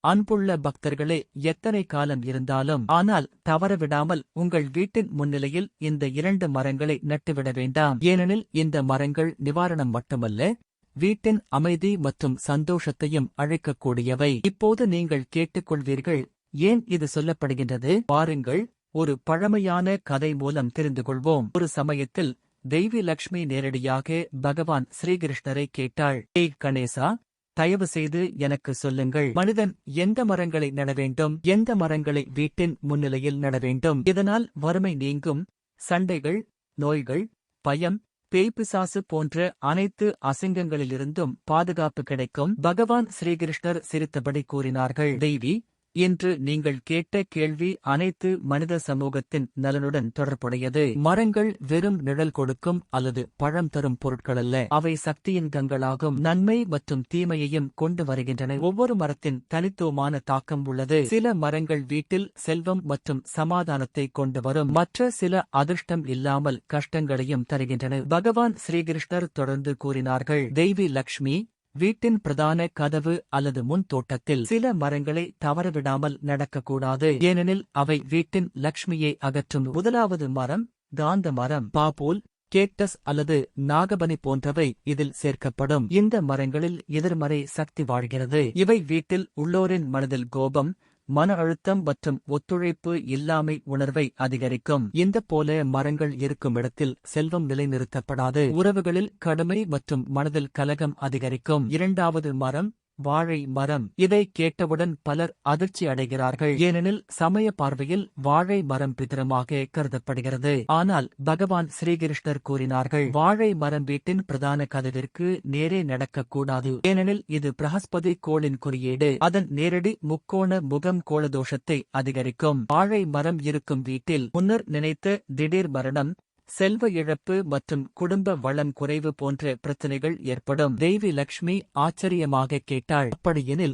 அன்புள்ள பக்தர்களே, எத்தனை காலம் இருந்தாலும் ஆனால் தவறவிடாமல் உங்கள் வீட்டின் முன்னிலையில் இந்த 2 மரங்களை நட்டுவிட வேண்டாம். ஏனெனில் இந்த மரங்கள் நிவாரணம் மட்டுமல்ல, வீட்டின் அமைதி மற்றும் சந்தோஷத்தையும் அழைக்கக்கூடியவை. இப்போது நீங்கள் கேட்டுக்கொள்வீர்கள், ஏன் இது சொல்லப்படுகின்றது? வாருங்கள், ஒரு பழமையான கதை மூலம் தெரிந்து கொள்வோம். ஒரு சமயத்தில் தெய்வி லக்ஷ்மி நேரடியாக பகவான் ஸ்ரீகிருஷ்ணரை கேட்டாள். ஏய் கணேசா, தயவு செய்து எனக்கு சொல்லுங்கள், மனிதன் எந்த மரங்களை நட வேண்டும்? எந்த மரங்களை வீட்டின் முன்னிலையில் நட வேண்டும்? இதனால் வறுமை நீங்கும், சண்டைகள், நோய்கள், பயம், பேய்பிசாசு போன்ற அனைத்து அசிங்கங்களிலிருந்தும் பாதுகாப்பு கிடைக்கும். பகவான் ஸ்ரீகிருஷ்ணர் சிரித்தபடி கூறினார்கள், தேவி, இன்று நீங்கள் கேட்ட கேள்வி அனைத்து மனித சமூகத்தின் நலனுடன் தொடர்புடையது. மரங்கள் வெறும் நிழல் கொடுக்கும் அல்லது பழம் தரும் பொருட்களல்ல, அவை சக்தியின் கங்களாகும். நன்மை மற்றும் தீமையையும் கொண்டு வருகின்றன. ஒவ்வொரு மரத்தின் தனித்துவமான தாக்கம் உள்ளது. சில மரங்கள் வீட்டில் செல்வம் மற்றும் சமாதானத்தை கொண்டு வரும், மற்ற சில அதிர்ஷ்டம் இல்லாமல் கஷ்டங்களையும் தருகின்றன. பகவான் ஸ்ரீகிருஷ்ணர் தொடர்ந்து கூறினார்கள், தெய்வி லக்ஷ்மி, வீட்டின் பிரதான கதவு அல்லது முன் தோட்டத்தில் சில மரங்களை தவறவிடாமல் நடக்கக்கூடாது. ஏனெனில் அவை வீட்டின் லக்ஷ்மியை அகற்றும். முதலாவது மரம் காந்த மரம். பாபூல், கேக்டஸ் அல்லது நாகபனி போன்றவை இதில் சேர்க்கப்படும். இந்த மரங்களில் எதிர்மறை சக்தி வாழ்கிறது. இவை வீட்டில் உள்ளோரின் மனதில் கோபம், மன அழுத்தம் மற்றும் ஒத்துழைப்பு இல்லாமை உணர்வை அதிகரிக்கும். இந்த போல மரங்கள் இருக்கும் இடத்தில் செல்வம் நிலைநிறுத்தப்படாது. உறவுகளில் கடுமை மற்றும் மனதில் கலகம் அதிகரிக்கும். இரண்டாவது மரம் வாழை மரம். இதை கேட்டவுடன் பலர் அதிர்ச்சி அடைகிறார்கள். ஏனெனில் சமய பார்வையில் வாழை மரம் பிதரமாக கருதப்படுகிறது. ஆனால் பகவான் ஸ்ரீகிருஷ்ணர் கூறினார்கள், வாழை மரம் வீட்டின் பிரதான கதவிற்கு நேரே நடக்கக்கூடாது. ஏனெனில் இது பிரகஸ்பதி கோளின் குறியீடு. அதன் நேரடி முக்கோண முகம் கோளதோஷத்தை அதிகரிக்கும். வாழை மரம் இருக்கும் வீட்டில் முன்னர் நினைத்த திடீர் மரணம், செல்வ இழப்பு மற்றும் குடும்ப வளம் குறைவு போன்ற பிரச்சனைகள் ஏற்படும். தெய்வி லக்ஷ்மி ஆச்சரியமாக கேட்டாள், அப்படியெனில்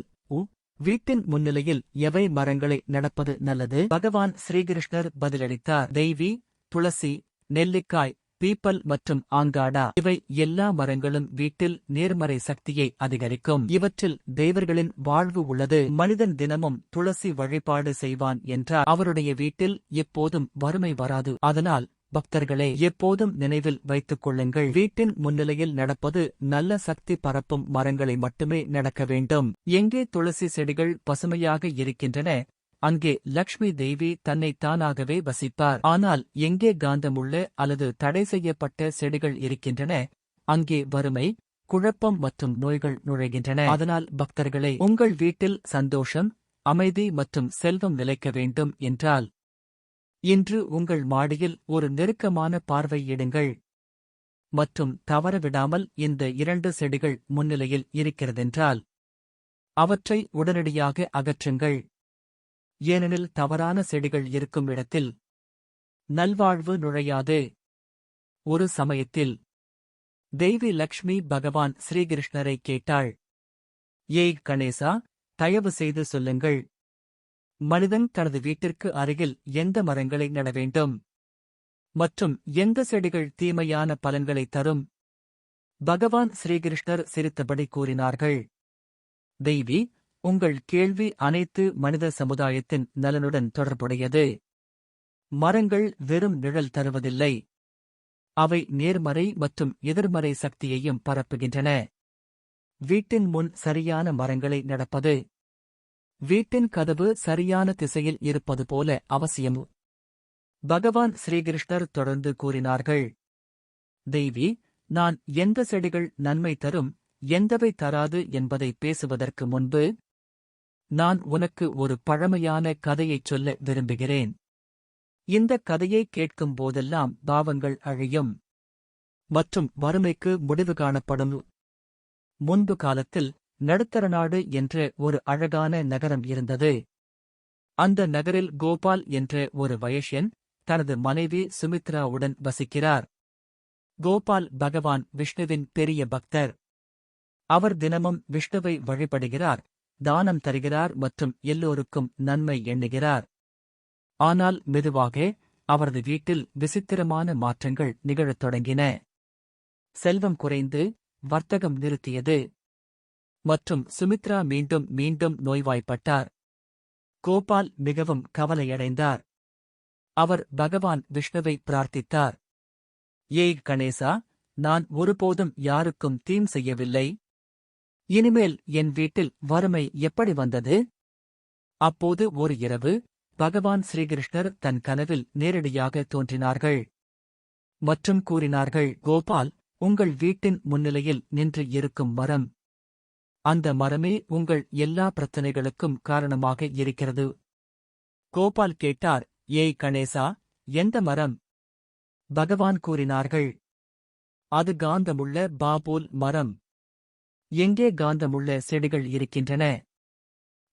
வீட்டின் முன்னிலையில் எவை மரங்களை நடப்பது நல்லது? பகவான் ஸ்ரீகிருஷ்ணர் பதிலளித்தார், தெய்வி, துளசி, நெல்லிக்காய், பீப்பல் மற்றும் ஆங்காடா, இவை எல்லா மரங்களும் வீட்டில் நேர்மறை சக்தியை அதிகரிக்கும். இவற்றில் தேவர்களின் வாழ்வு உள்ளது. மனிதன் தினமும் துளசி வழிபாடு செய்வான் என்றால் அவருடைய வீட்டில் எப்போதும் வறுமை வராது. அதனால் பக்தர்களே, எப்போதும் நினைவில் வைத்துக் கொள்ளுங்கள், வீட்டின் முன்னிலையில் நடப்பது நல்ல சக்தி பரப்பும் மரங்களை மட்டுமே நடக்க வேண்டும். எங்கே துளசி செடிகள் பசுமையாக இருக்கின்றன, அங்கே லக்ஷ்மி தேவி தன்னை தானாகவே வசிப்பார். ஆனால் எங்கே காந்தமுள்ள அல்லது தடை செய்யப்பட்ட செடிகள் இருக்கின்றன, அங்கே வறுமை, குழப்பம் மற்றும் நோய்கள் நுழைகின்றன. அதனால் பக்தர்களே, உங்கள் வீட்டில் சந்தோஷம், அமைதி மற்றும் செல்வம் நிலைக்க வேண்டும் என்றால் இன்று உங்கள் மாடியில் ஒரு நெருக்கமான பார்வையிடுங்கள் மற்றும் தவறவிடாமல் இந்த 2 செடிகள் முன்னிலையில் இருக்கிறதென்றால் அவற்றை உடனடியாக அகற்றுங்கள். ஏனெனில் தவறான செடிகள் இருக்கும் இடத்தில் நல்வாழ்வு நுழையாது. ஒரு சமயத்தில் தெய்வி லக்ஷ்மி பகவான் ஸ்ரீகிருஷ்ணரை கேட்டாள், ஏய் கணேசா, தயவு செய்து சொல்லுங்கள், மனிதன் தனது வீட்டிற்கு அருகில் எந்த மரங்களை நட வேண்டும் மற்றும் எந்த செடிகள் தீமையான பலன்களை தரும்? பகவான் ஸ்ரீகிருஷ்ணர் சிரித்தபடி கூறினார்கள், தெய்வி, உங்கள் கேள்வி அனைத்து மனித சமுதாயத்தின் நலனுடன் தொடர்புடையது. மரங்கள் வெறும் நிழல் தருவதில்லை, அவை நேர்மறை மற்றும் எதிர்மறை சக்தியையும் பரப்புகின்றன. வீட்டின் முன் சரியான மரங்களை நடப்பது வீட்டின் கதவு சரியான திசையில் இருப்பது போல அவசியம். பகவான் ஸ்ரீகிருஷ்ணர் தொடர்ந்து கூறினார்கள், தெய்வி, நான் எந்த செடிகள் நன்மை தரும், எந்தவை தராது என்பதை பேசுவதற்கு முன்பு நான் உனக்கு ஒரு பழமையான கதையைச் சொல்ல விரும்புகிறேன். இந்த கதையை கேட்கும் போதெல்லாம் பாவங்கள் அழியும் மற்றும் வறுமைக்கு முடிவு காணப்படும். முன்பு காலத்தில் நடுத்தர நாடு என்ற ஒரு அழகான நகரம் இருந்தது. அந்த நகரில் கோபால் என்ற ஒரு வயஸ்யன் தனது மனைவி சுமித்ராவுடன் வசிக்கிறார். கோபால் பகவான் விஷ்ணுவின் பெரிய பக்தர். அவர் தினமும் விஷ்ணுவை வழிபடுகிறார், தானம் தருகிறார் மற்றும் எல்லோருக்கும் நன்மை எண்ணுகிறார். ஆனால் மெதுவாக அவரது வீட்டில் விசித்திரமான மாற்றங்கள் நிகழத் தொடங்கின. செல்வம் குறைந்து வர்த்தகம் நிறுத்தியது. மற்றும் சுமித்ரா மீண்டும் மீண்டும் நோய்வாய்ப்பட்டார். கோபால் மிகவும் கவலையடைந்தார். அவர் பகவான் விஷ்ணுவை பிரார்த்தித்தார். ஏய் கணேசா, நான் ஒருபோதும் யாருக்கும் தீம் செய்யவில்லை. இனிமேல் என் வீட்டில் வறுமை எப்படி வந்தது? அப்போது ஒரு இரவு பகவான் ஸ்ரீகிருஷ்ணர் தன் கனவில் நேரடியாக தோன்றினார்கள் மற்றும் கூறினார்கள், கோபால், உங்கள் வீட்டின் முன்னிலையில் நின்று இருக்கும் மரம், அந்த மரமே உங்கள் எல்லா பிரச்சனைகளுக்கும் காரணமாக இருக்கிறது. கோபால் கேட்டார், ஏய் கணேசா, எந்த மரம்? பகவான் கூறினார்கள், அது காந்தமுள்ள பாபூல் மரம். எங்கே காந்தமுள்ள செடிகள் இருக்கின்றன,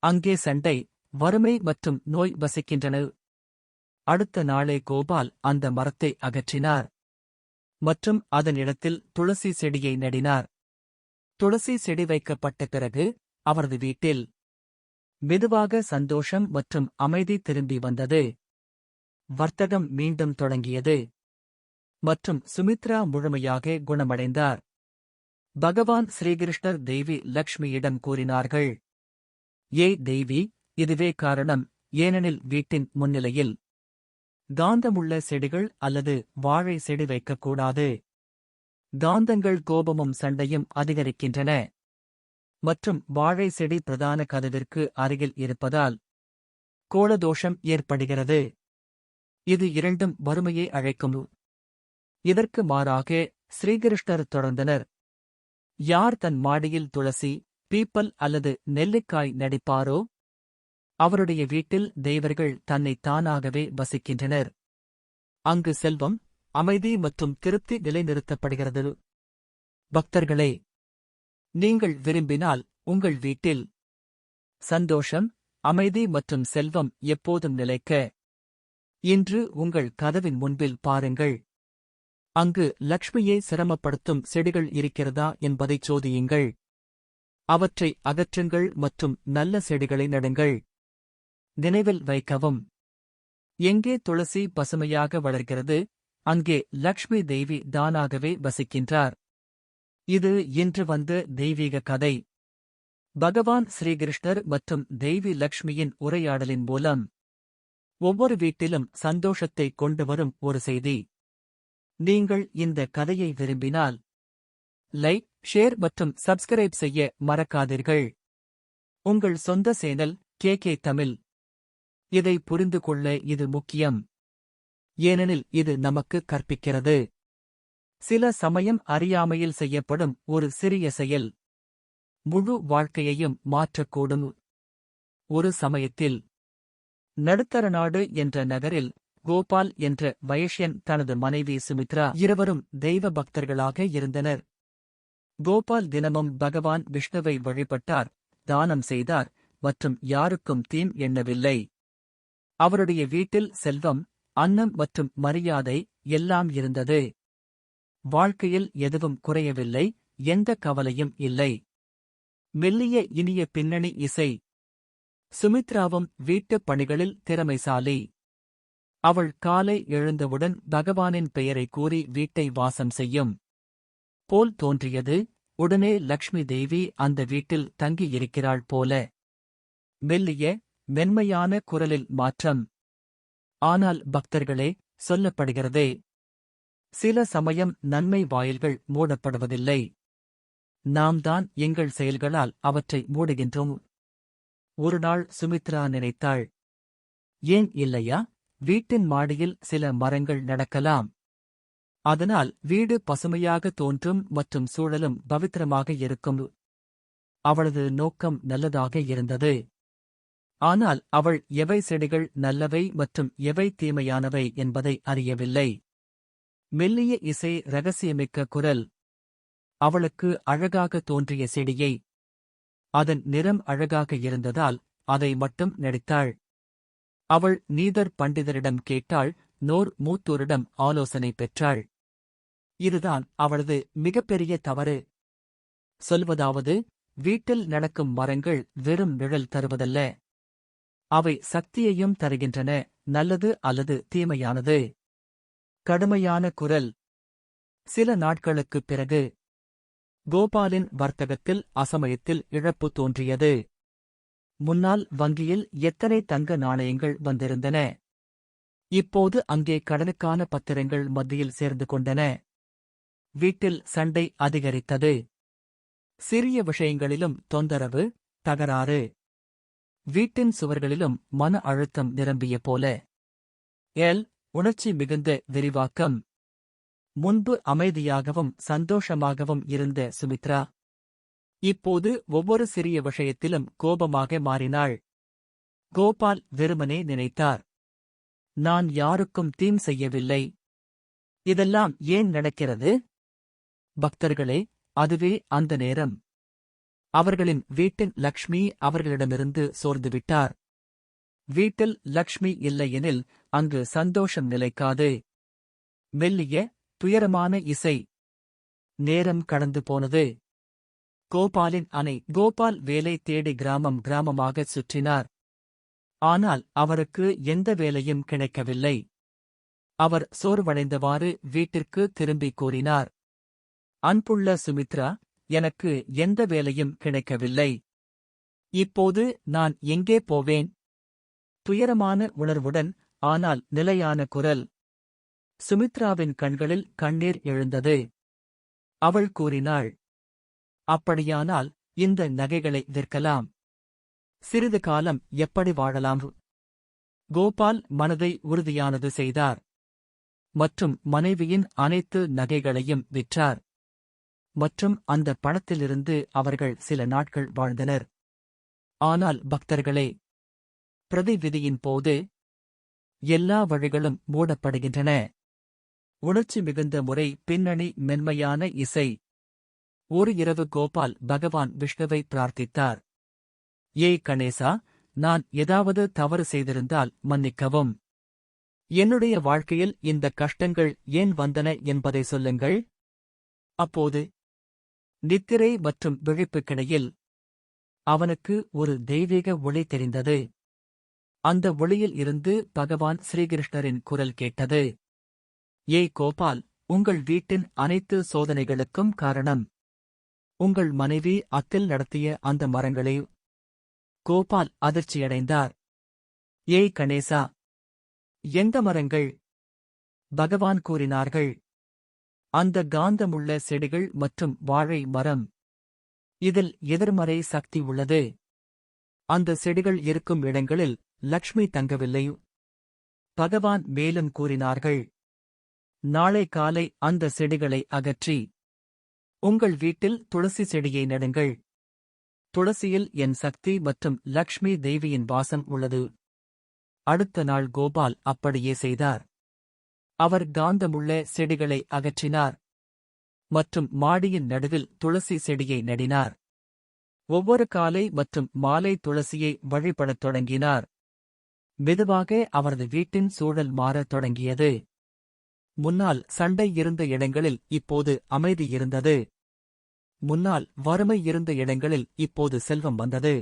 அங்கே சண்டை, வறுமை மற்றும் நோய் வசிக்கின்றன. அடுத்த நாளே கோபால் அந்த மரத்தை அகற்றினார் மற்றும் அதனிடத்தில் துளசி செடியை நடினார். துளசி செடி வைக்கப்பட்ட பிறகு அவரது வீட்டில் மெதுவாக சந்தோஷம் மற்றும் அமைதி திரும்பி வந்தது. வர்த்தகம் மீண்டும் தொடங்கியது மற்றும் சுமித்ரா முழுமையாக குணமடைந்தார். பகவான் ஸ்ரீகிருஷ்ணர் தேவி லக்ஷ்மியிடம் கூறினார்கள், ஏய் தேவி, இதுவே காரணம், ஏனெனில் வீட்டின் முன்னிலையில் காந்தமுள்ள செடிகள் அல்லது வாழை செடி வைக்கக்கூடாது. காந்தங்கள் கோபமும் சண்டையும் அதிகரிக்கின்றன மற்றும் வாழை செடி பிரதான கதவிற்கு அருகில் இருப்பதால் கோளதோஷம் ஏற்படுகிறது. இது இரண்டும் வறுமையை அழைக்கும். இதற்கு மாறாக ஸ்ரீகிருஷ்ணர் தொடர்ந்தனர், யார் தன் மாடியில் துளசி, பீப்பல் அல்லது நெல்லிக்காய் நடிப்பாரோ அவருடைய வீட்டில் தேவர்கள் தன்னை தானாகவே வசிக்கின்றனர். அங்கு செல்வம், அமைதி மற்றும் திருப்தி நிலைநிறுத்தப்படுகிறது. பக்தர்களே, நீங்கள் விரும்பினால் உங்கள் வீட்டில் சந்தோஷம், அமைதி மற்றும் செல்வம் எப்போதும் நிலைக்க இன்று உங்கள் கதவின் முன்பில் பாருங்கள். அங்கு லக்ஷ்மியை சிரமப்படுத்தும் செடிகள் இருக்கிறதா என்பதைச் சோதியுங்கள். அவற்றை அகற்றுங்கள் மற்றும் நல்ல செடிகளை நடுங்கள். நினைவில் வைக்கவும், எங்கே துளசி பசுமையாக வளர்கிறது, அங்கே லக்ஷ்மி தேவி தானாகவே வசிக்கின்றார். இது இன்று வந்த தெய்வீக கதை. பகவான் ஸ்ரீகிருஷ்ணர் மற்றும் தேவி லக்ஷ்மியின் உரையாடலின் மூலம் ஒவ்வொரு வீட்டிலும் சந்தோஷத்தை கொண்டு வரும் ஒரு செய்தி. நீங்கள் இந்த கதையை விரும்பினால் லைக், ஷேர் மற்றும் சப்ஸ்கிரைப் செய்ய மறக்காதீர்கள். உங்கள் சொந்த சேனல் கே தமிழ். இதை புரிந்து கொள்ள இது முக்கியம், ஏனெனில் இது நமக்கு கற்பிக்கிறது. சில சமயம் அறியாமையில் செய்யப்படும் ஒரு சிறிய செயல் முழு வாழ்க்கையையும் மாற்றக்கூடும். ஒரு சமயத்தில் நடுத்தர நாடு என்ற நகரில் கோபால் என்ற வைஷ்யன் தனது மனைவி சுமித்ரா இருவரும் தெய்வ பக்தர்களாக இருந்தனர். கோபால் தினமும் பகவான் விஷ்ணுவை வழிபட்டார், தானம் செய்தார் மற்றும் யாருக்கும் தீம் எண்ணவில்லை. அவருடைய வீட்டில் செல்வம், அன்னம் மற்றும் மரியாதை எல்லாம் இருந்தது. வாழ்க்கையில் எதுவும் குறையவில்லை, எந்த கவலையும் இல்லை. மெல்லிய இனிய பின்னணி இசை. சுமித்ராவும் வீட்டுப் பணிகளில் திறமைசாலி. அவள் காலை எழுந்தவுடன் பகவானின் பெயரை கூறி வீட்டை வாசம் செய்யும் போல் தோன்றியது. உடனே லக்ஷ்மி தேவி அந்த வீட்டில் தங்கியிருக்கிறாள் போல. மெல்லிய, மென்மையான குரலில் மாற்றம். ஆனால் பக்தர்களே, சொல்லப்படுகிறதே, சில சமயம் நன்மை வாயில்கள் மூடப்படுவதில்லை, நாம் தான் எங்கள் செயல்களால் அவற்றை மூடுகின்றோம். ஒருநாள் சுமித்ரா நினைத்தாள், ஏன் இல்லையா, வீட்டின் மாடியில் சில மரங்கள் நடக்கலாம். அதனால் வீடு பசுமையாக தோன்றும் மற்றும் சூழலும் பவித்திரமாக இருக்கும். அவளது நோக்கம் நல்லதாக இருந்தது. ஆனால் அவள் எவை செடிகள் நல்லவை மற்றும் எவை தீமையானவை என்பதை அறியவில்லை. மெல்லிய இசை, இரகசியமிக்க குரல். அவளுக்கு அழகாக தோன்றிய செடியை, அதன் நிறம் அழகாக இருந்ததால் அதை மட்டும் நடித்தாள். அவள் நீதர் பண்டிதரிடம் கேட்டாள், நோர் மூத்தோரிடம் ஆலோசனை பெற்றாள். இதுதான் அவளது மிகப்பெரிய தவறு. சொல்வதாவது, வீட்டில் நடக்கும் மரங்கள் வெறும் நிழல் தருவதல்ல, அவை சக்தியையும் தருகின்றன, நல்லது அல்லது தீமையானது. கடுமையான குரல். சில நாட்களுக்குப் பிறகு கோபாலின் வர்த்தகத்தில் அசமயத்தில் இழப்பு தோன்றியது. முன்னால் வங்கியில் எத்தனை தங்க நாணயங்கள் வந்திருந்தன. இப்போது அங்கே கடனுக்கான பத்திரங்கள் மத்தியில் சேர்ந்து கொண்டன. வீட்டில் சண்டை அதிகரித்தது. சிறிய விஷயங்களிலும் தொந்தரவு, தகராறு. வீட்டின் சுவர்களிலும் மன அழுத்தம் நிரம்பிய போல. உணர்ச்சி மிகுந்த விரிவாக்கம். முன்பு அமைதியாகவும் சந்தோஷமாகவும் இருந்த சுமித்ரா இப்போது ஒவ்வொரு சிறிய விஷயத்திலும் கோபமாக மாறினாள். கோபால் வெறுமனே நினைத்தார், நான் யாருக்கும் தீம் செய்யவில்லை. இதெல்லாம் ஏன் நடக்கிறது? பக்தர்களே, அதுவே அந்த நேரம். அவர்களின் வீட்டின் லக்ஷ்மி அவர்களிடமிருந்து சோர்ந்துவிட்டார். வீட்டில் லக்ஷ்மி இல்லையெனில் அங்கு சந்தோஷம் நிலைக்காது. மெல்லிய, துயரமான இசை. நேரம் கடந்து போனது. கோபாலின் அணை. கோபால் வேலை தேடி கிராமம் கிராமமாகச் சுற்றினார். ஆனால் அவருக்கு எந்த வேலையும் கிடைக்கவில்லை. அவர் சோர்வடைந்தவாறு வீட்டிற்கு திரும்பிக் கூறினார், அன்புள்ள சுமித்ரா, எனக்கு எந்த வேலையும் கிடைக்கவில்லை. இப்போது நான் எங்கே போவேன்? துயரமான உணர்வுடன், ஆனால் நிலையான குரல். சுமித்ராவின் கண்களில் கண்ணீர் எழுந்தது. அவள் கூறினாள், அப்படியானால் இந்த நகைகளை விற்கலாம். சிறிது காலம் எப்படி வாழலாம்? கோபால் மனதை உறுதியானது செய்தார். மற்றும் மனைவியின் அனைத்து நகைகளையும் விற்றார். மற்றும் அந்த பணத்திலிருந்து அவர்கள் சில நாட்கள் வாழ்ந்தனர். ஆனால் பக்தர்களே, பிரதி விதியின் போது எல்லா வழிகளும் மூடப்படுகின்றன. உணர்ச்சி மிகுந்த முறை. பின்னணி மென்மையான இசை. ஒரு இரவு கோபால் பகவான் விஷ்ணுவை பிரார்த்தித்தார். கணேசா, நான் ஏதாவது தவறு செய்திருந்தால் மன்னிக்கவும். என்னுடைய வாழ்க்கையில் இந்த கஷ்டங்கள் ஏன் வந்தன என்பதை சொல்லுங்கள். அப்போது நித்திரை மற்றும் விழிப்புக்கிடையில் அவனுக்கு ஒரு தெய்வீக ஒளி தெரிந்தது. அந்த ஒளியில் இருந்து பகவான் ஸ்ரீகிருஷ்ணரின் குரல் கேட்டது. கோபால், உங்கள் வீட்டின் அனைத்து சோதனைகளுக்கும் காரணம் உங்கள் மனைவி அத்தில் நடத்திய அந்த மரங்களே. கோபால் அதிர்ச்சியடைந்தார். கணேசா, எந்த மரங்கள்? பகவான் கூறினார்கள், அந்த காந்தமுள்ள செடிகள் மற்றும் வாழை மரம். இதில் எதிர்மறை சக்தி உள்ளது. அந்த செடிகள் இருக்கும் இடங்களில் லக்ஷ்மி தங்கவில்லை. பகவான் மேலும் கூறினார்கள், நாளை காலை அந்த செடிகளை அகற்றி உங்கள் வீட்டில் துளசி செடியை நடுங்கள். துளசியில் என் சக்தி மற்றும் லக்ஷ்மி தேவியின் வாசம் உள்ளது. அடுத்த நாள் கோபால் அப்படியே செய்தார். அவர் காந்தமுள்ள செடிகளை அகற்றினார் மற்றும் மாடியின் நடுவில் துளசி செடியை நடினார். ஒவ்வொரு காலை மற்றும் மாலை துளசியை வழிபடத் தொடங்கினார். மெதுவாக அவரது வீட்டின் சூழல் மாறத் தொடங்கியது. முன்னால் சண்டை இருந்த இடங்களில் இப்போது அமைதி இருந்தது. முன்னால் வறுமை இருந்த இடங்களில் இப்போது செல்வம் வந்தது.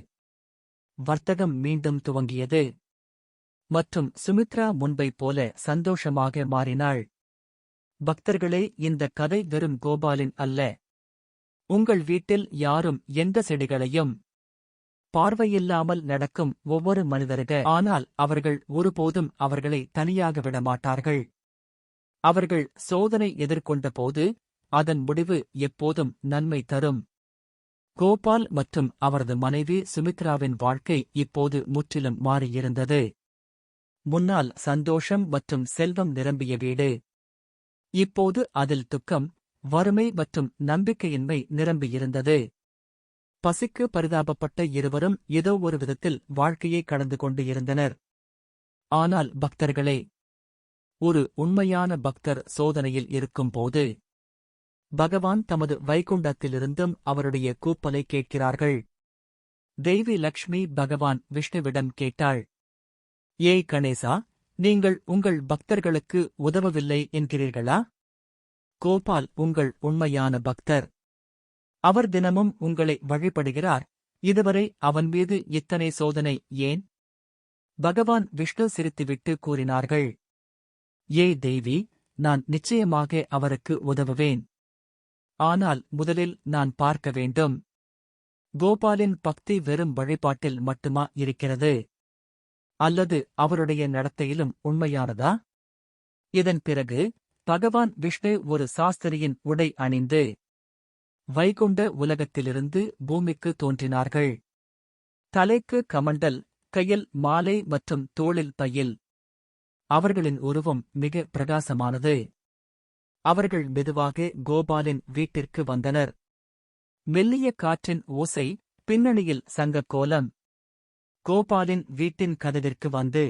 வர்த்தகம் மீண்டும் துவங்கியது. மற்றும் சுமித்ரா முன்பைப் போல சந்தோஷமாக மாறினாள். பக்தர்களே, இந்த கதை வெறும் கோபாலின் அல்ல. உங்கள் வீட்டில் யாரும் எந்த செடிகளையும் பார்வையில்லாமல் நடக்கும் ஒவ்வொரு மனிதர்கள். ஆனால் அவர்கள் ஒருபோதும் அவர்களை தனியாக விடமாட்டார்கள். அவர்கள் சோதனை எதிர்கொண்ட போது அதன் முடிவு எப்போதும் நன்மை தரும். கோபால் மற்றும் அவரது மனைவி சுமித்ராவின் வாழ்க்கை இப்போது முற்றிலும் மாறியிருந்தது. முன்னால் சந்தோஷம் மற்றும் செல்வம் நிரம்பிய வீடு. இப்போது அதில் துக்கம், வறுமை மற்றும் நம்பிக்கையின்மை நிரம்பியிருந்தது. பசிக்கு பரிதாபப்பட்ட இருவரும் ஏதோ ஒரு விதத்தில் வாழ்க்கையை கடந்து கொண்டு இருந்தனர். ஆனால் பக்தர்களே, ஒரு உண்மையான பக்தர் சோதனையில் இருக்கும்போது பகவான் தமது வைகுண்டத்திலிருந்தும் அவருடைய கூப்பலை கேட்கிறார்கள். தேவி லக்ஷ்மி பகவான் விஷ்ணுவிடம் கேட்டாள், கணேசா, நீங்கள் உங்கள் பக்தர்களுக்கு உதவவில்லை என்கிறீர்களா? கோபால் உங்கள் உண்மையான பக்தர். அவர் தினமும் உங்களை வழிபடுகிறார். இதுவரை அவன் மீது இத்தனை சோதனை ஏன்? பகவான் விஷ்ணு சிரித்துவிட்டு கூறினார்கள், தேவி, நான் நிச்சயமாக அவருக்கு உதவுவேன். ஆனால் முதலில் நான் பார்க்க வேண்டும். கோபாலின் பக்தி வெறும் வழிபாட்டில் மட்டுமா இருக்கிறது? அல்லது அவருடைய நடத்தையிலும் உண்மையானதா? இதன் பிறகு பகவான் விஷ்ணு ஒரு சாஸ்திரியின் உடை அணிந்து வைகுண்ட உலகத்திலிருந்து பூமிக்கு தோன்றினார்கள். தலைக்கு கமண்டல், கையில் மாலை மற்றும் தோளில் பையில். அவர்களின் உருவம் மிக பிரகாசமானது. அவர்கள் மெதுவாக கோபாலின் வீட்டிற்கு வந்தனர். மெல்லிய காற்றின் ஓசை, பின்னணியில் சங்கக் கோலம். கோபாலின் வீட்டின் கதவிற்கு வந்து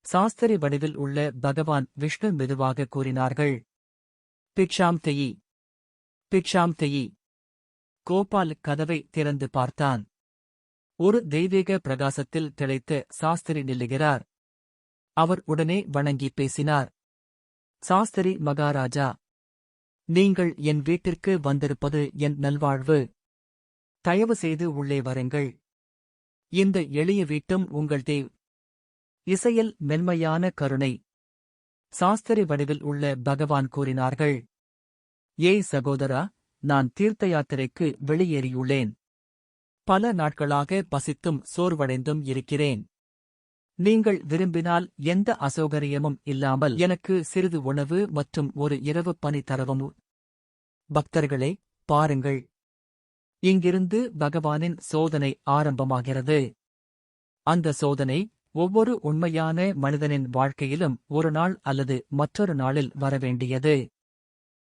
சாஸ்திரி வடிவில் உள்ள பகவான் விஷ்ணு மெதுவாக கூறினார்கள், பிக்ஷாம் தெயி, பிக்ஷாம் தெயி. கோபால் கதவை திறந்து பார்த்தான். ஒரு தெய்வீக பிரகாசத்தில் திளைத்த சாஸ்திரி நில்லுகிறார். அவர் உடனே வணங்கி பேசினார். சாஸ்திரி மகாராஜா, நீங்கள் என் வீட்டிற்கு வந்திருப்பது என் நல்வாழ்வு. தயவு செய்து உள்ளே வாருங்கள். இந்த எளிய வீட்டும் உங்கள் தேவ். இசையில் மென்மையான கருணை. சாஸ்திரி வடிவில் உள்ள பகவான் கூறினார்கள், ஏய் சகோதரா, நான் தீர்த்த யாத்திரைக்கு வெளியேறியுள்ளேன். பல நாட்களாக பசித்தும் சோர்வடைந்தும் இருக்கிறேன். நீங்கள் விரும்பினால் எந்த அசௌகரியமும் இல்லாமல் எனக்கு சிறிது உணவு மற்றும் ஒரு இரவு பணி தரவும். பக்தர்களே, பாருங்கள். இங்கிருந்து பகவானின் சோதனை ஆரம்பமாகிறது. அந்த சோதனை ஒவ்வொரு உண்மையான மனிதனின் வாழ்க்கையிலும் ஒரு நாள் அல்லது மற்றொரு நாளில் வரவேண்டியது.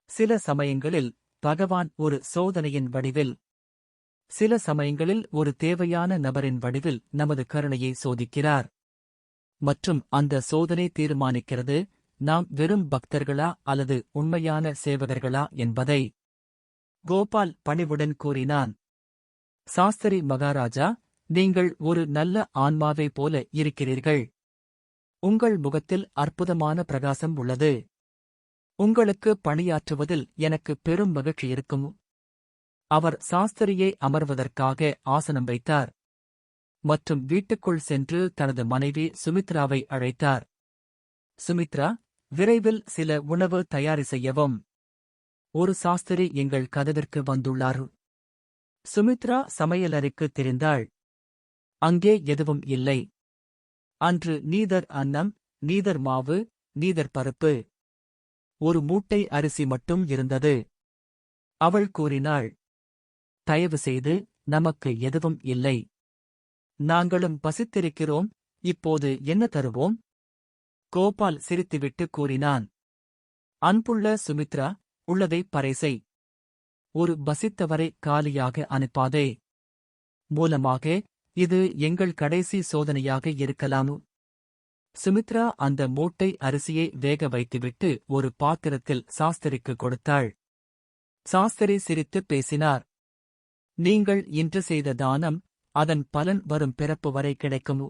சில சமயங்களில் பகவான் ஒரு சோதனையின் வடிவில், சில சமயங்களில் ஒரு தேவையான நபரின் வடிவில் நமது கருணையை சோதிக்கிறார். மற்றும் அந்த சோதனை தீர்மானிக்கிறது நாம் வெறும் பக்தர்களா அல்லது உண்மையான சேவகர்களா என்பதை. கோபால் பணிவுடன் கூறினான், சாஸ்திரி மகாராஜா, நீங்கள் ஒரு நல்ல ஆன்மாவைப் போல இருக்கிறீர்கள். உங்கள் முகத்தில் அற்புதமான பிரகாசம் உள்ளது. உங்களுக்கு பணியாற்றுவதில் எனக்கு பெரும் மகிழ்ச்சி இருக்கும். அவர் சாஸ்திரியை அமர்வதற்காக ஆசனம் வைத்தார் மற்றும் வீட்டுக்குள் சென்று தனது மனைவி சுமித்ராவை அழைத்தார். சுமித்ரா, விரைவில் சில உணவு தயாரி செய்யவும். ஒரு சாஸ்திரி எங்கள் கதவிற்கு வந்துள்ளார். சுமித்ரா சமையலறைக்கு தெரிந்தாள். அங்கே எதுவும் இல்லை. அன்று நீதர் அன்னம், நீதர் மாவு, நீதர் பருப்பு. ஒரு மூட்டை அரிசி மட்டும் இருந்தது. அவள் கூறினாள், தயவு செய்து, நமக்கு எதுவும் இல்லை. நாங்களும் பசித்திருக்கிறோம். இப்போது என்ன தருவோம்? கோபால் சிரித்துவிட்டு கூறினான், அன்புள்ள சுமித்ரா, உள்ளதை பறைசை. ஒரு பசித்தவரை காலியாக அனுப்பாதே. மூலமாக இது எங்கள் கடைசி சோதனையாக இருக்கலாம். சுமித்ரா அந்த மூட்டை அரிசியை வேக வைத்துவிட்டு ஒரு பாத்திரத்தில் சாஸ்திரிக்கு கொடுத்தாள். சாஸ்திரி சிரித்துப் பேசினார், நீங்கள் இன்று செய்த தானம், அதன் பலன் வரும் பிறப்பு வரை கிடைக்கும்.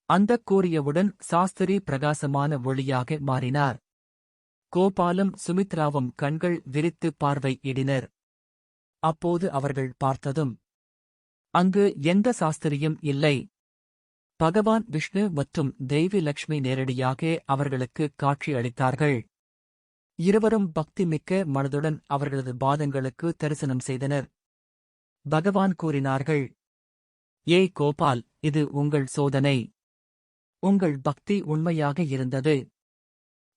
அந்தக் கூறியவுடன் சாஸ்திரி பிரகாசமான ஒளியாக மாறினார். கோபாலும் சுமித்ராவும் கண்கள் விரித்து பார்வை இடினர். அப்போது அவர்கள் பார்த்ததும் அங்கு எந்த சாஸ்திரியும் இல்லை. பகவான் விஷ்ணு மற்றும் தேவி லக்ஷ்மி நேரடியாக அவர்களுக்கு காட்சி அளித்தார்கள். இருவரும் பக்திமிக்க மனதுடன் அவர்களது பாதங்களுக்கு தரிசனம் செய்தனர். பகவான் கூறினார்கள், ஏய் கோபால், இது உங்கள் சோதனை. உங்கள் பக்தி உண்மையாக இருந்தது.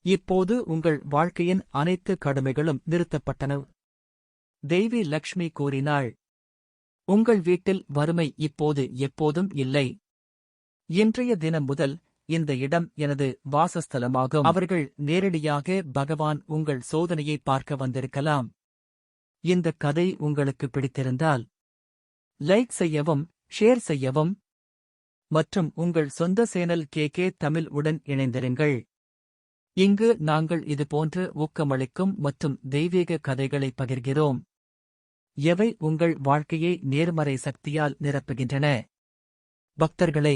இப்போது உங்கள் வாழ்க்கையின் அனைத்து கடமைகளும் நிறுத்தப்பட்டன. தேவி லக்ஷ்மி கூறினாள், உங்கள் வீட்டில் வறுமை இப்போது எப்போதும் இல்லை. இன்றைய தினம் முதல் இந்த இடம் எனது வாசஸ்தலமாகும். அவர்கள் நேரடியாக பகவான் உங்கள் சோதனையை பார்க்க வந்திருக்கலாம். இந்த கதை உங்களுக்கு பிடித்திருந்தால் லைக் செய்யவும், ஷேர் செய்யவும் மற்றும் உங்கள் சொந்த சேனல் கே தமிழ் உடன் இணைந்திருங்கள். இங்கு நாங்கள் இதுபோன்ற ஊக்கமளிக்கும் மற்றும் தெய்வீக கதைகளை பகிர்கிறோம். எவை உங்கள் வாழ்க்கையை நேர்மறை சக்தியால் நிரப்புகின்றன. பக்தர்களே,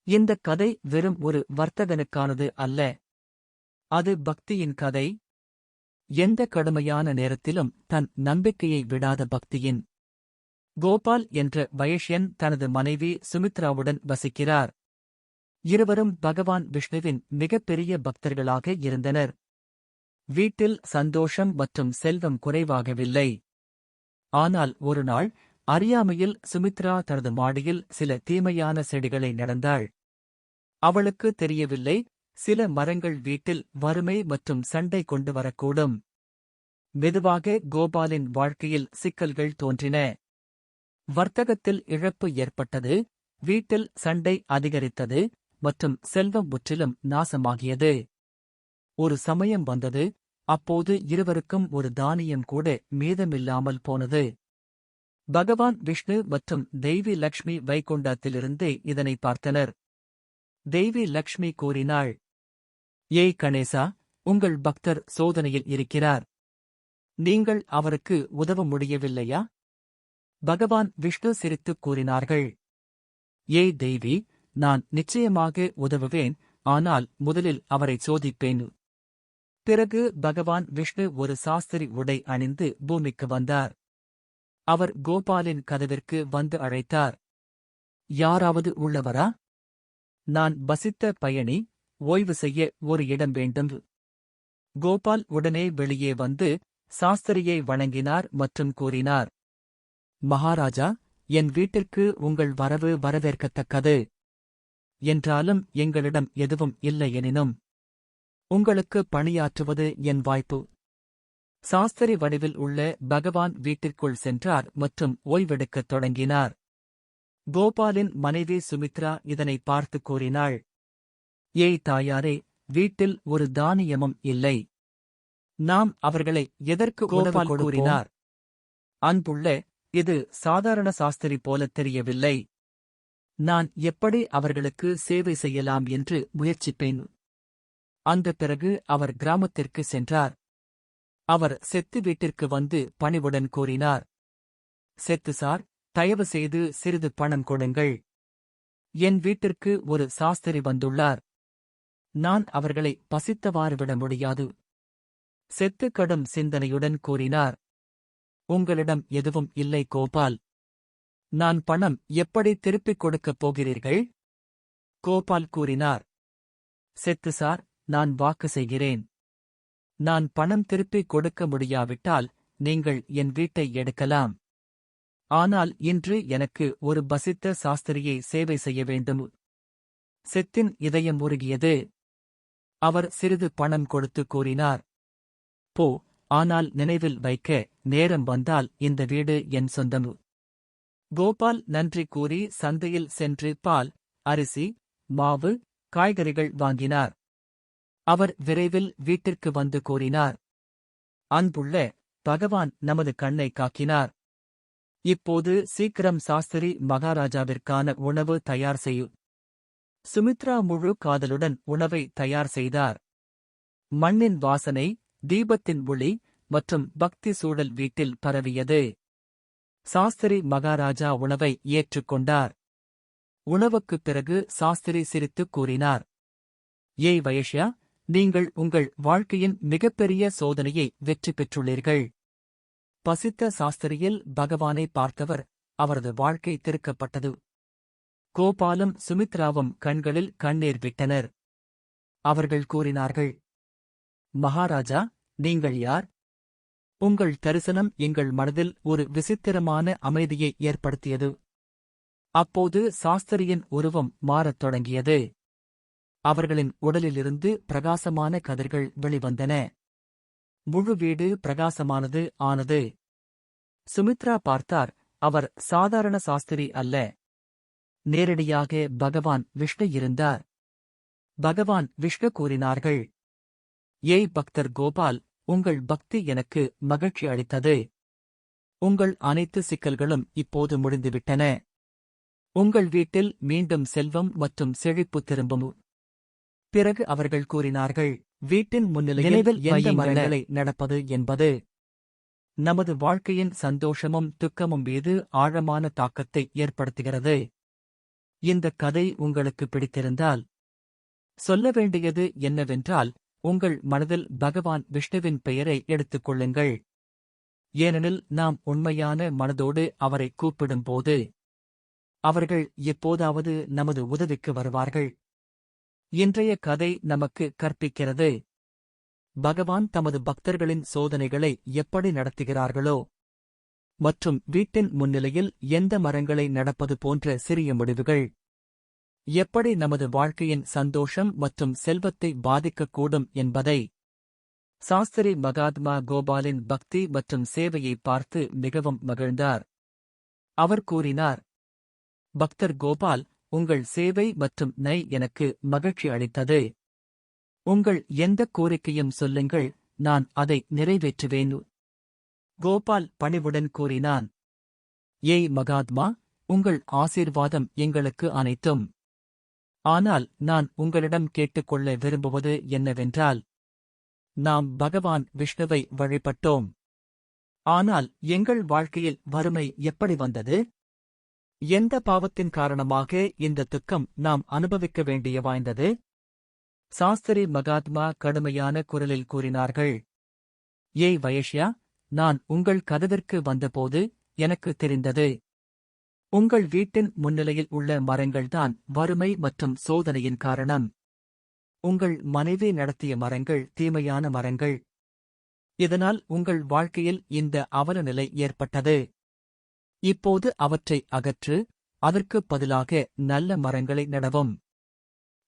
இந்த கதை வெறும் ஒரு வர்த்தகனுக்கானது அல்ல. அது பக்தியின் கதை. எந்த கடுமையான நேரத்திலும் தன் நம்பிக்கையை விடாத பக்தியின். கோபால் என்ற வைஷ்யன் தனது மனைவி சுமித்ராவுடன் வசிக்கிறார். இருவரும் பகவான் விஷ்ணுவின் மிகப்பெரிய பக்தர்களாக இருந்தனர். வீட்டில் சந்தோஷம் மற்றும் செல்வம் குறைவாகவில்லை. ஆனால் ஒரு நாள் அறியாமையில் சுமித்ரா தனது மாடியில் சில தீமையான செடிகளை நடந்தாள். அவளுக்கு தெரியவில்லை, சில மரங்கள் வீட்டில் வறுமை மற்றும் சண்டை கொண்டு வரக்கூடும். மெதுவாக கோபாலின் வாழ்க்கையில் சிக்கல்கள் தோன்றின. வர்த்தகத்தில் இழப்பு ஏற்பட்டது, வீட்டில் சண்டை அதிகரித்தது மற்றும் செல்வம் முற்றிலும் நாசமாகியது. ஒரு சமயம் வந்தது, அப்போது இருவருக்கும் ஒரு தானியம் கூட மீதமில்லாமல் போனது. பகவான் விஷ்ணு மற்றும் தெய்வி லக்ஷ்மி வைகுண்டத்திலிருந்தே இதனை பார்த்தனர். தெய்வி லக்ஷ்மி கூறினாள், ஏய் கணேசா, உங்கள் பக்தர் சோதனையில் இருக்கிறார். நீங்கள் அவருக்கு உதவ முடியவில்லையா? பகவான் விஷ்ணு சிரித்துக் கூறினார்கள், ஏய் தெய்வி, நான் நிச்சயமாக உதவுவேன், ஆனால் முதலில் அவரை சோதிப்பேன். பிறகு பகவான் விஷ்ணு ஒரு சாஸ்திரி உடை அணிந்து பூமிக்கு வந்தார். அவர் கோபாலின் கதவிற்கு வந்து அழைத்தார். யாராவது உள்ளவரா? நான் வசித்த பயணி, ஓய்வு செய்ய ஒரு இடம் வேண்டும். கோபால் உடனே வெளியே வந்து சாஸ்திரியை வணங்கினார் மற்றும் கூறினார், மகாராஜா, என் வீட்டிற்கு உங்கள் வரவு வரவேற்கத்தக்கது. என்றாலும் எங்களிடம் எதுவும் இல்லையெனினும் உங்களுக்கு பணியாற்றுவது என் வாய்ப்பு. சாஸ்திரி வடிவில் உள்ள பகவான் வீட்டிற்குள் சென்றார் மற்றும் ஓய்வெடுக்கத் தொடங்கினார். கோபாலின் மனைவி சுமித்ரா இதனை பார்த்து கூறினாள், ஏய் தாயாரே, வீட்டில் ஒரு தானியமும் இல்லை. நாம் அவர்களை எதற்கு உதவ கூறினார். அன்புள்ள, இது சாதாரண சாஸ்திரி போலத் தெரியவில்லை. நான் எப்படி அவர்களுக்கு சேவை செய்யலாம் என்று முயற்சிப்பேன். அந்த பிறகு அவர் கிராமத்திற்கு சென்றார். அவர் செத்து வீட்டிற்கு வந்து பணிவுடன் கூறினார், செத்து சார், தயவு செய்து சிறிது பணம் கொடுங்கள். என் வீட்டிற்கு ஒரு சாஸ்திரி வந்துள்ளார். நான் அவர்களை பசித்தவாறு விட முடியாது. செத்து கடும் சிந்தனையுடன் கூறினார், உங்களிடம் எதுவும் இல்லை கோபால். நான் பணம் எப்படி திருப்பிக் கொடுக்கப் போகிறீர்கள்? கோபால் கூறினார், செத்து சார், நான் வாக்கு செய்கிறேன். நான் பணம் திருப்பிக் கொடுக்க முடியாவிட்டால் நீங்கள் என் வீட்டை எடுக்கலாம். ஆனால் இன்று எனக்கு ஒரு பசித்த சாஸ்திரியை சேவை செய்ய வேண்டும். செத்தின் இதயம் உருகியது. அவர் சிறிது பணம் கொடுத்து கூறினார், போ, ஆனால் நினைவில் வைக்க, நேரம் வந்தால் இந்த வீடு என் சொந்தம். கோபால் நன்றி கூறி சந்தையில் சென்று பால், அரிசி, மாவு, காய்கறிகள் வாங்கினார். அவர் விரைவில் வீட்டிற்கு வந்து கூறினார், அன்புள்ள, பகவான் நமது கண்ணை காக்கினார். இப்போது சீக்கிரம் சாஸ்திரி மகாராஜாவிற்கான உணவு தயார் செய்யு. சுமித்ரா முழு காதலுடன் உணவை தயார் செய்தார். மண்ணின் வாசனை, தீபத்தின் ஒளி மற்றும் பக்தி சூழல் வீட்டில் பரவியது. சாஸ்திரி மகாராஜா உணவை ஏற்றுக்கொண்டார். உணவுக்குப் பிறகு சாஸ்திரி சிரித்துக் கூறினார், ஏய் வயஷ்யா, நீங்கள் உங்கள் வாழ்க்கையின் மிகப்பெரிய சோதனையை வெற்றி பெற்றுள்ளீர்கள். பசித்த சாஸ்திரியில் பகவானை பார்த்தவர், அவரது வாழ்க்கை திருக்கப்பட்டது. கோபாலும் சுமித்ராவும் கண்களில் கண்ணீர் விட்டனர். அவர்கள் கூறினார்கள், மகாராஜா, நீங்கள் யார்? உங்கள் தரிசனம் எங்கள் மனதில் ஒரு விசித்திரமான அமைதியை ஏற்படுத்தியது. அப்போது சாஸ்திரியின் உருவம் மாறத் தொடங்கியது. அவர்களின் உடலிலிருந்து பிரகாசமான கதிர்கள் வெளிவந்தன. முழு வீடு பிரகாசமானது ஆனது. சுமித்ரா பார்த்தார், அவர் சாதாரண சாஸ்திரி அல்ல. நேரடியாக பகவான் விஷ்ணு இருந்தார். பகவான் விஷ்ணு கூறினார்கள், ஏய் பக்தர் கோபால், உங்கள் பக்தி எனக்கு மகிழ்ச்சி அளித்தது. உங்கள் அனைத்து சிக்கல்களும் இப்போது முடிந்துவிட்டன. உங்கள் வீட்டில் மீண்டும் செல்வம் மற்றும் செழிப்பு திரும்பும். பிறகு அவர்கள் கூறினார்கள், வீட்டின் முன்னிலையில் எந்த மரங்களை நடப்பது என்பது நமது வாழ்க்கையின் சந்தோஷமும் துக்கமும் மீது ஆழமான தாக்கத்தை ஏற்படுத்துகிறது. இந்த கதை உங்களுக்கு பிடித்திருந்தால் சொல்ல வேண்டியது என்னவென்றால், உங்கள் மனதில் பகவான் விஷ்ணுவின் பெயரை எடுத்துக் கொள்ளுங்கள். ஏனெனில் நாம் உண்மையான மனதோடு அவரை கூப்பிடும்போது அவர்கள் எப்போதாவது நமது உதவிக்கு வருவார்கள். இன்றைய கதை நமக்கு கற்பிக்கிறது. பகவான் தமது பக்தர்களின் சோதனைகளை எப்படி நடத்துகிறார்களோ மற்றும் வீட்டின் முன்னிலையில் எந்த மரங்களை நடப்பது போன்ற சிறிய முடிவுகள் எப்படி நமது வாழ்க்கையின் சந்தோஷம் மற்றும் செல்வத்தை பாதிக்கக்கூடும் என்பதை சாஸ்திரி மகாத்மா கோபாலின் பக்தி மற்றும் சேவையை பார்த்து மிகவும் மகிழ்ந்தார். அவர் கூறினார், பக்தர் கோபால், உங்கள் சேவை மற்றும் எனக்கு மகிழ்ச்சி அளித்தது. உங்கள் எந்த கோரிக்கையும் சொல்லுங்கள், நான் அதை நிறைவேற்றுவேன். கோபால் பணிவுடன் கூறினான். ஏய் மகாத்மா, உங்கள் ஆசீர்வாதம் எங்களுக்கு அனைத்தும். ஆனால் நான் உங்களிடம் கேட்டுக்கொள்ள விரும்புவது என்னவென்றால், நாம் பகவான் விஷ்ணுவை வழிபட்டோம். ஆனால் எங்கள் வாழ்க்கையில் வறுமை எப்படி வந்தது? எந்த பாவத்தின் காரணமாக இந்த துக்கம் நாம் அனுபவிக்க வேண்டிய வாய்ந்தது? சாஸ்திரி மகாத்மா கடுமையான குரலில் கூறினார்கள். ஏய் வயஷ்யா, நான் உங்கள் கதவிற்கு வந்தபோது எனக்கு தெரிந்தது. உங்கள் வீட்டின் முன்னிலையில் உள்ள மரங்கள்தான் வறுமை மற்றும் சோதனையின் காரணம். உங்கள் மனைவி நடத்திய மரங்கள் தீமையான மரங்கள். இதனால் உங்கள் வாழ்க்கையில் இந்த அவலநிலை ஏற்பட்டது. இப்போது அவற்றை அகற்று, அதற்குப் பதிலாக நல்ல மரங்களை நடவும்.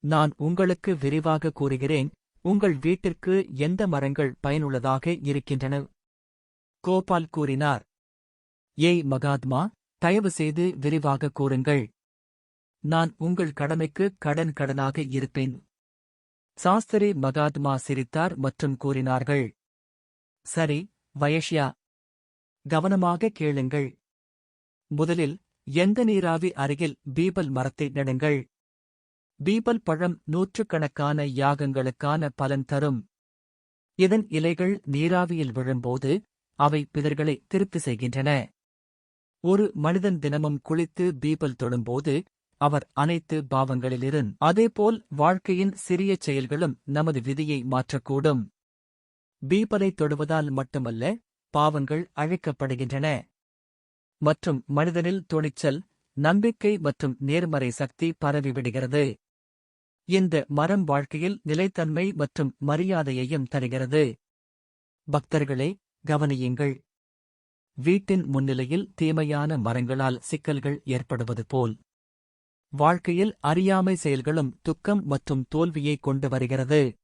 நான் உங்களுக்கு விரிவாக கூறுகிறேன், உங்கள் வீட்டிற்கு எந்த மரங்கள் பயனுள்ளதாக இருக்கின்றன. கோபால் கூறினார். ஏய் மகாத்மா, தயவுசெய்து விரிவாக கூறுங்கள். நான் உங்கள் கடமைக்கு கடனாக இருப்பேன். சாஸ்திரி மகாத்மா சிரித்தார் மற்றும் கூறினார்கள். சரி வயஷ்யா, கவனமாக கேளுங்கள். முதலில் எந்த நீராவி அருகில் பீபல் மரத்தை நடுங்கள். பீபல் பழம் நூற்றுக்கணக்கான யாகங்களுக்கான பலன் தரும். இதன் இலைகள் நீராவியில் விழும்போது அவை பிதர்களை திருப்தி செய்கின்றன. ஒரு மனிதன் தினமும் குளித்து பீபல் தொடும்போது அவர் அனைத்து பாவங்களிலிருந்து. அதேபோல் வாழ்க்கையின் சிறிய செயல்களும் நமது விதியை மாற்றக்கூடும். பீபலை தொடுவதால் மட்டுமல்ல, பாவங்கள் அழிக்கப்படுகின்றன. மற்றும் மனிதனில் துணிச்சல், நம்பிக்கை மற்றும் நேர்மறை சக்தி பரவிவிடுகிறது. இந்த மரம் வாழ்க்கையில் நிலைத்தன்மை மற்றும் மரியாதையையும் தருகிறது. பக்தர்களே, கவனியுங்கள். வீட்டின் முன்னிலையில் தீமையான மரங்களால் சிக்கல்கள் ஏற்படுவது போல் வாழ்க்கையில் அறியாமை செயல்களும் துக்கம் மற்றும் தோல்வியை கொண்டு வருகிறது.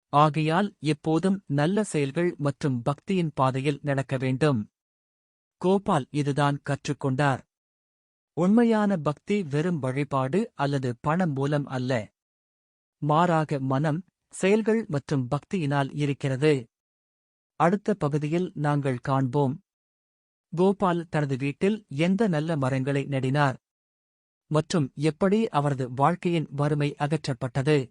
ஆகையால் எப்போதும் நல்ல செயல்கள் மற்றும் பக்தியின் பாதையில் நடக்க வேண்டும். கோபால் இதுதான் கற்றுக்கொண்டார். உண்மையான பக்தி வெறும் வழிபாடு அல்லது பணம் மூலம் அல்ல. மாறாக மனம், செயல்கள் மற்றும் பக்தியினால் இருக்கிறது. அடுத்த பகுதியில் நாங்கள் காண்போம். கோபால் தனது வீட்டில் எந்த நல்ல மரங்களை நடினார் மற்றும் எப்படி அவரது வாழ்க்கையின் வறுமை அகற்றப்பட்டது.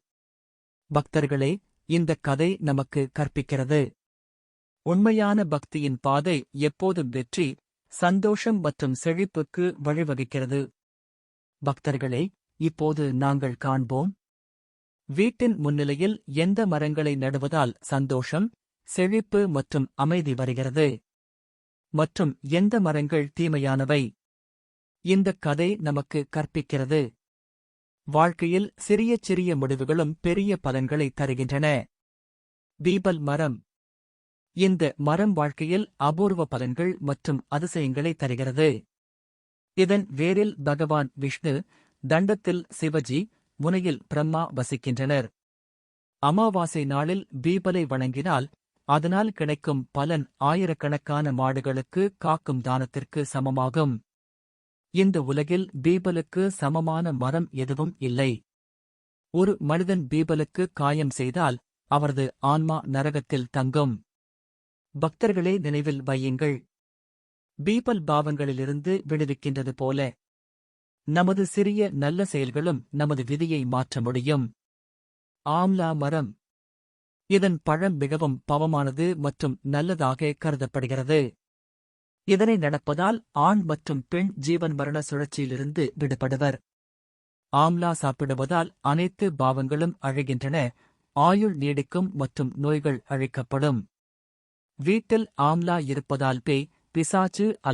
பக்தர்களே, இந்த கதை நமக்கு கற்பிக்கிறது. உண்மையான பக்தியின் பாதை எப்போதும் வெற்றி, சந்தோஷம் மற்றும் செழிப்புக்கு வழிவகுக்கிறது. பக்தர்களே, இப்போது நாங்கள் காண்போம். வீட்டின் முன்னிலையில் எந்த மரங்களை நடுவதால் சந்தோஷம், செழிப்பு மற்றும் அமைதி வருகிறது மற்றும் எந்த மரங்கள் தீமையானவை. இந்தக் கதை நமக்கு கற்பிக்கிறது. வாழ்க்கையில் சிறிய சிறிய முடிவுகளும் பெரிய பலன்களை தருகின்றன. பீபல் மரம். இந்த மரம் வாழ்க்கையில் அபூர்வ பலன்கள் மற்றும் அதிசயங்களை தருகிறது. இதன் வேரில் பகவான் விஷ்ணு, தண்டத்தில் சிவஜி, முனையில் பிரம்மா வசிக்கின்றனர். அமாவாசை நாளில் பீபலை வணங்கினால் அதனால் கிடைக்கும் பலன் ஆயிரக்கணக்கான மாடுகளுக்கு காக்கும் தானத்திற்கு சமமாகும். இந்த உலகில் பீபலுக்கு சமமான மரம் எதுவும் இல்லை. ஒரு மனிதன் பீபலுக்கு காயம் செய்தால் அவரது ஆன்மா நரகத்தில் தங்கும். பக்தர்களே, நினைவில் வையுங்கள். பீபல் பாவங்களிலிருந்து விடுவிக்கின்றது போல நமது சிறிய நல்ல செயல்களும் நமது விதியை மாற்ற முடியும். ஆம்லா மரம். இதன் பழம் மிகவும் பவமானது மற்றும் நல்லதாக கருதப்படுகிறது. இதனை நடப்பதால் ஆண் மற்றும் பெண் ஜீவன் மரண சுழற்சியிலிருந்து விடுபடுவர். ஆம்லா சாப்பிடுவதால் அனைத்து பாவங்களும் அழிகின்றன, ஆயுள் நீடிக்கும் மற்றும் நோய்கள் அழிக்கப்படும். வீட்டில் ஆம்லா இருப்பதால் பேய், பிசாச்சு